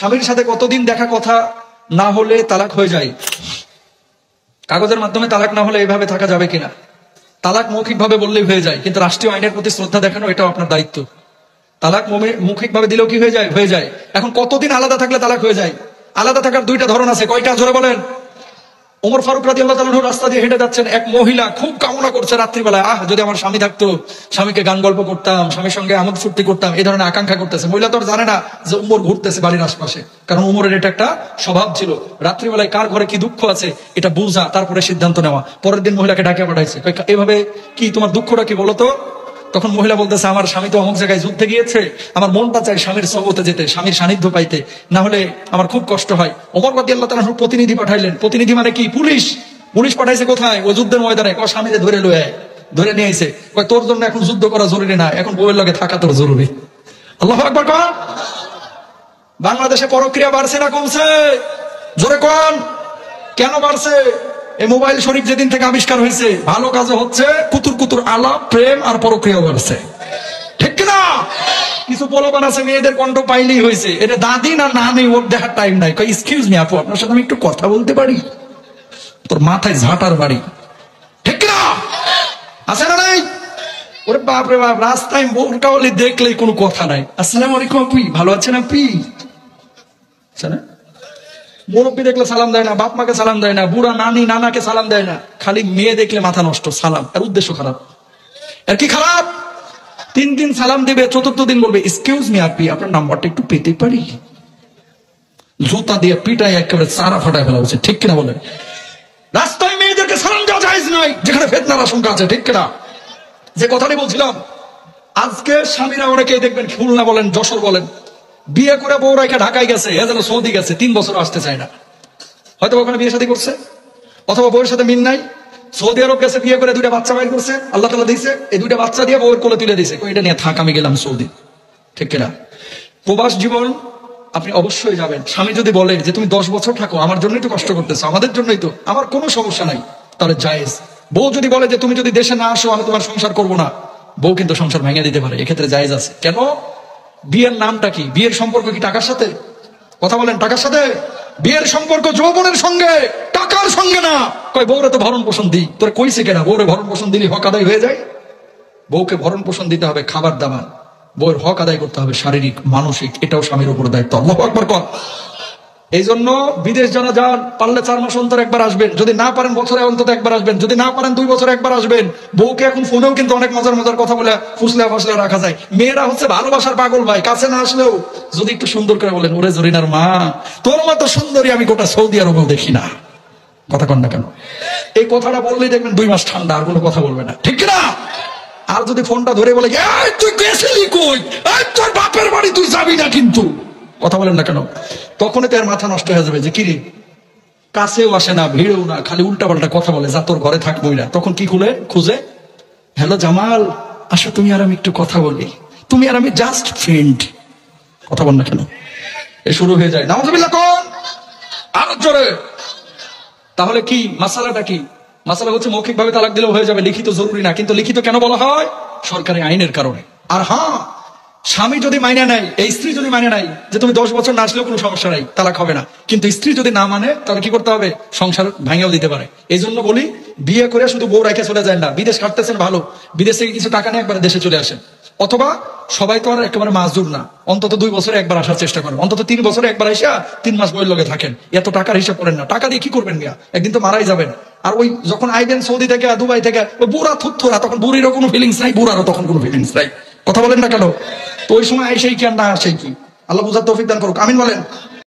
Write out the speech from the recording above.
স্বামীর সাথে কতদিন দেখা কথা না হলে তালাক হয়ে যায়? কাগজের মাধ্যমে তালাক না হলে এইভাবে থাকা যাবে কিনা? তালাক মৌখিকভাবে বললেই হয়ে যায়, কিন্তু রাষ্ট্রীয় আইনের প্রতি শ্রদ্ধা দেখানো এটাও আপনার দায়িত্ব। তালাক মৌখিকভাবে দিলেও কি হয়ে যায়? হয়ে যায়। এখন কতদিন আলাদা থাকলে তালাক হয়ে যায়? আলাদা থাকার দুইটা ধরন আছে। কয়টা? জোরে বলেন। ওমর ফারুক রাদিয়াল্লাহু তাআলা আনহু রাস্তা দিয়ে হেঁটে যাচ্ছেন, এক মহিলা খুব কামনা করছে রাত্রিবেলায়, যদি আমার স্বামী থাকতো, স্বামীকে গান গল্প করতাম, স্বামীর সঙ্গে আমোদ ফুর্তি করতাম, এই ধরনের আকাঙ্ক্ষা করতেছে। মহিলা তো আর জানে না যে উমর ঘুরতেছে বাড়ির আশপাশে, কারণ উমরের এটা একটা স্বভাব ছিল, রাত্রিবেলায় কার ঘরে কি দুঃখ আছে এটা বুঝা, তারপরে সিদ্ধান্ত নেওয়া। পরের দিন মহিলাকে ডাকে পাঠাইছে, এভাবে কি তোমার দুঃখটা কি বলো তো? তখন মহিলা বলতেছে, আমার স্বামী তো অমুক জায়গায় যুদ্ধে গিয়েছে, আমার মনটা চাই স্বামীর সহবতে যেতে, স্বামীর সান্নিধ্য পাইতে, না হলে আমার খুব কষ্ট হয়। ওমর রাদিয়াল্লাহু তাআলা আনহু প্রতিনিধি পাঠাইলেন। প্রতিনিধি মানে কি? পুলিশ। পুলিশ পাঠাইছে কোথায়? ও যুদ্ধের ময়দানে। স্বামীকে ধরে লয়ে ধরে নিয়ে আইছে, তোর জন্য এখন যুদ্ধ করা জরুরি না, এখন বউয়ের লগে থাকা তোর জরুরি। আল্লাহু আকবার কোন। বাংলাদেশে পরক্রিয়া বাড়ছে না কমছে? জোরে কোন। কেন বাড়ছে? এই মোবাইল শরীফ যেদিন থেকে আবিষ্কার হয়েছে, ভালো কাজও হচ্ছে, কুতুর কুতুর আলাপ, প্রেম আর পরক্রিয়াও বাড়ছে, ঠিক কিনা? কিছু পোলাপান আছে মেয়েদের কণ্ঠ পাইলেই হয়েছে, এটা দাদি না নানি, ওর দেখার টাইম নাই। এক্সকিউজ মি আপু, আপনার সাথে আমি একটু কথা বলতে পারি? তোর মাথায় ঝাঁটার বাড়ি, ঠিক কিনা? আছে না নাই? ওরে বাপ রে বাপ, রাস্তায় বোরকা হলে দেখলেই কোনো কথা নাই। আসসালামু আলাইকুম আপু, ভালো আছেন আপনি? মুরব্বী দেখলে সালাম দেয় না, বাপ মাকে সালাম দেয় না, বুড়া নানি নানাকে সালাম দেয় না, খালি মেয়ে দেখলে মাথা নষ্ট, সালাম। আর উদ্দেশ্য খারাপ। আর কি খারাপ? 3 দিন সালাম দিবে, 4র্থ দিন বলবে এক্সকিউজ মি আপনি, আপনার নাম্বারটা একটু পেতে পারি? জুতা দিয়ে পিটাই একেবারে চারা ফাটায় ফেলা উচিত, ঠিক কিনা বলেন? রাস্তায় মেয়েদেরকে সালাম দেওয়া জায়েজ নয়, যেখানে ফিতনার আশঙ্কা আছে, ঠিক কিনা? যে কথাটি বলছিলাম, আজকে স্বামীরা অনেকেই দেখবেন, খুলনা বলেন, যশোর বলেন, বিয়ে করে বউ রেখে ঢাকায় গেছে, এ যেন সৌদি গেছে, 3 বছর আসতে চায় না। হয়তো ওখানে বিয়ে শাদী করছে, অথবা বউয়ের সাথে মিল নাই, সৌদি আরব গেছে, বিয়ে করে 2টা বাচ্চা বাইর করছে, আল্লাহ তাআলা দিয়েছে, এই 2টা বাচ্চা দিয়ে বউয়ের কোলে তুলে দিয়েছে, এটা নিয়ে থাক, আমি গেলাম সৌদি, ঠিক কিনা? প্রবাস জীবন আপনি অবশ্যই যাবেন। স্বামী যদি বলে যে তুমি 10 বছর থাকো, আমার জন্যই তো কষ্ট করতেছো, আমাদের জন্যই তো, আমার কোনো সমস্যা নাই, তাহলে জায়েজ। বউ যদি বলে যে তুমি যদি দেশে না আসো, আমি তোমার সংসার করবো না, বউ কিন্তু সংসার ভেঙে দিতে পারে, এক্ষেত্রে জায়েজ আছে। কেন? বিয়ের নামটা কি? বিয়ের সম্পর্ক কি টাকার সাথে? কথা বলেন, টাকার সাথে? বিয়ের সম্পর্ক যৌবনের সঙ্গে, টাকার সঙ্গে না। বউরে তো ভরণ পোষণ দিই, তোর কইছে কেনা? বউরে ভরণ পোষণ দিলে হক আদায় হয়ে যায়? বউকে ভরণ পোষণ দিতে হবে, খাবার দাবার, বউয়ের হক আদায় করতে হবে, শারীরিক মানসিক, এটাও স্বামীর উপর দায়িত্ব। আল্লাহু আকবার কর। এই জন্য বিদেশ যারা যান, পারলে 4 মাস অন্তর একবার আসবেন, যদি না পারেন বছরে অন্তত একবার আসবেন, যদি না পারেন 2 বছরে একবার আসবেন। বউকে এখন ফোনেও কিন্তু অনেক মজার মজার কথা বলে ফুসলে ফাসলে রাখা যায়। মেয়েরা হচ্ছে ভালোবাসার পাগল ভাই, কাছে না আসলেও যদি একটু সুন্দর করে বলেন, ওরে জরিনার মা, তোর মতো সুন্দরী আমি গোটা সৌদি আরবেও দেখি না। কথা কন না কেন? এই কথাটা বললেই দেখবেন 2 মাস ঠান্ডা, আর কোনো কথা বলবে না, ঠিক না? আর যদি ফোনটা ধরে বলে তুই গেছিলি কই, তোর বাপের বাড়ি তুই যাবি না কিন্তু, কথা বলেন না কেন? তখনই তো এর মাথা নষ্ট হয়ে যাবে যে কিরে, কাছেও আসে না, ভিড়েও না, খালি উল্টা পাল্টা কথা বলে, যা তোর ঘরে থাকবোই না। তখন কি খুঁজে, হ্যালো জামাল, আসো তুমি আর আমি একটু কথা বলি, তুমি আর আমি জাস্ট ফ্রেন্ড। কথা বল না কেন? এ শুরু হয়ে যায়। নাউজুবিল্লাহ কোন, আরো জোরে। তাহলে কি মাসালাটা কি? মাসালা হচ্ছে মৌখিক ভাবে তালাক দিলেও হয়ে যাবে, লিখিত জরুরি না। কিন্তু লিখিত কেন বলা হয়? সরকারি আইনের কারণে। আর হ্যাঁ, স্বামী যদি মাইনে নেয়, এই স্ত্রী যদি মানে নাই যে তুমি 10 বছর না আসলেও কোনো সমস্যা নাই, তালাক হবে না। কিন্তু স্ত্রী যদি না মানে, তাহলে কি করতে হবে? সংসার ভাঙেও দিতে পারে। এই জন্য বলি, বিয়ে করে শুধু বউ রেখে চলে যায় না। বিদেশ কাটতেছেন ভালো, বিদেশ থেকে কিছু টাকা নিয়ে একবার দেশে চলে আসেন। অথবা সবাই তো আর একেবারে মাজদুর না, অন্তত 2 বছরে একবার আসার চেষ্টা করেন, অন্তত 3 বছরে একবার এসে 3 মাস বইয়ের লগে থাকেন। এত টাকার হিসাব করেন না, টাকা দিয়ে কি করবেন মিয়া? একদিন তো মারাই যাবেন। আর ওই যখন আইবেন সৌদি থেকে, দুবাই থেকে, ওই বুড়া থুত্থরা, তখন বুড়িরও কোনো ফিলিংস নাই, বুড়ারও তখন কোনো ফিলিংস নাই। কথা বলেন না কেন? তো ওই সময় সেই কি আর না সেই কি, আল্লাহ বুঝার তৌফিক দান করুক, আমিন বলেন।